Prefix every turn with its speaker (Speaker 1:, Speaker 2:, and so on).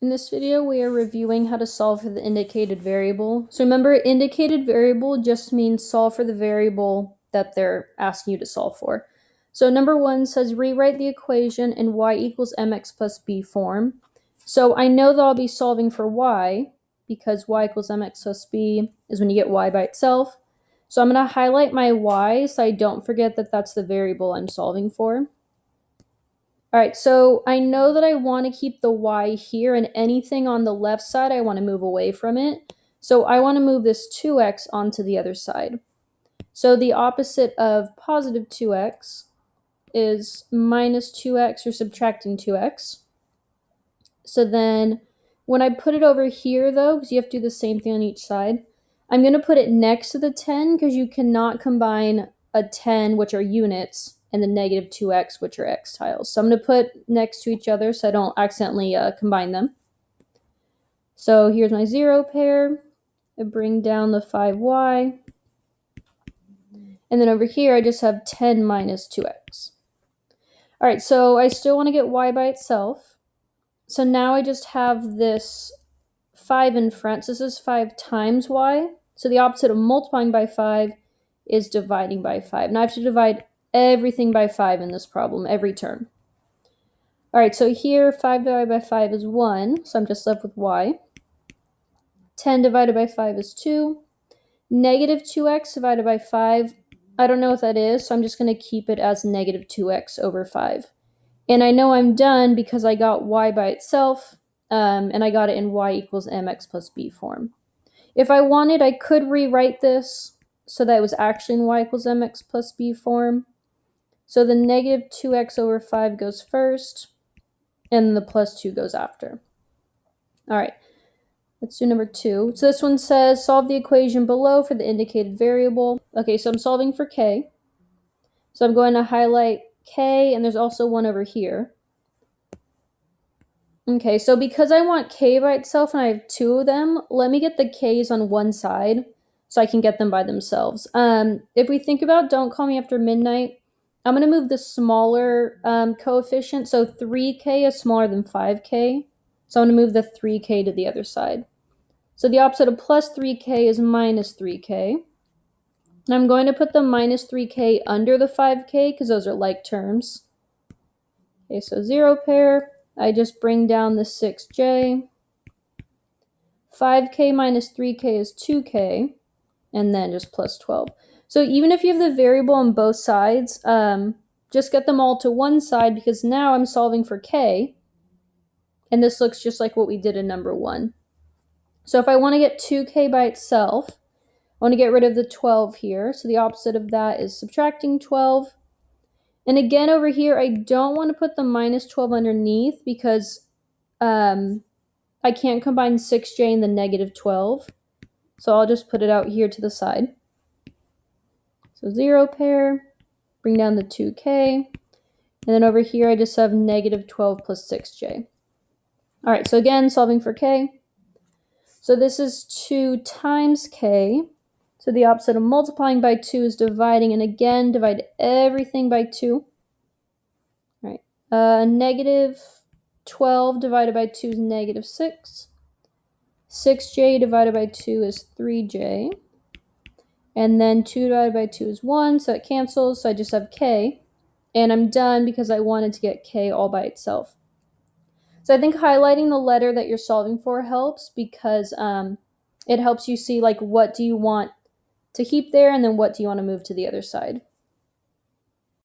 Speaker 1: In this video, we are reviewing how to solve for the indicated variable. So remember, indicated variable just means solve for the variable that they're asking you to solve for. So number 1 says rewrite the equation in y equals mx plus b form. So I know that I'll be solving for y because y equals mx plus b is when you get y by itself. So I'm going to highlight my y so I don't forget that that's the variable I'm solving for. All right, so I know that I want to keep the y here, and anything on the left side, I want to move away from it. So I want to move this 2x onto the other side. So the opposite of positive 2x is minus 2x, or subtracting 2x. So then when I put it over here, though, because you have to do the same thing on each side, I'm going to put it next to the 10 because you cannot combine a 10, which are units, and the negative 2x, which are x tiles. So I'm going to put next to each other so I don't accidentally combine them. So here's my 0 pair. I bring down the 5y. And then over here, I just have 10 minus 2x. All right, so I still want to get y by itself. So now I just have this 5 in front. So this is 5 times y. So the opposite of multiplying by 5 is dividing by 5. Now I have to divide everything by 5 in this problem, every term. All right, so here 5 divided by 5 is 1, so I'm just left with y. 10 divided by 5 is 2. Negative 2x divided by 5, I don't know what that is, so I'm just going to keep it as negative 2x over 5. And I know I'm done because I got y by itself, and I got it in y equals mx plus b form. If I wanted, I could rewrite this so that it was actually in y equals mx plus b form. So the negative 2x over 5 goes first, and the plus 2 goes after. All right, let's do number 2. So this one says solve the equation below for the indicated variable. Okay, so I'm solving for k. So I'm going to highlight k, and there's also one over here. Okay, so because I want k by itself and I have 2 of them, let me get the k's on one side so I can get them by themselves. If we think about don't call me after midnight, I'm going to move the smaller coefficient. So 3k is smaller than 5k. So I'm going to move the 3k to the other side. So the opposite of plus 3k is minus 3k. And I'm going to put the minus 3k under the 5k because those are like terms. Okay, so 0 pair. I just bring down the 6j. 5k minus 3k is 2k. And then just plus 12. So even if you have the variable on both sides, just get them all to one side because now I'm solving for k. And this looks just like what we did in number 1. So if I want to get 2k by itself, I want to get rid of the 12 here. So the opposite of that is subtracting 12. And again, over here, I don't want to put the minus 12 underneath because I can't combine 6j and the negative 12. So I'll just put it out here to the side. So 0 pair, bring down the 2k. And then over here, I just have negative 12 plus 6j. All right, so again, solving for k. So this is 2 times k. So the opposite of multiplying by 2 is dividing. And again, divide everything by 2. All right, negative 12 divided by 2 is negative 6. 6j divided by 2 is 3j. And then 2 divided by 2 is 1, so it cancels. So I just have k. And I'm done because I wanted to get k all by itself. So I think highlighting the letter that you're solving for helps because it helps you see like what do you want to keep there and then what do you want to move to the other side.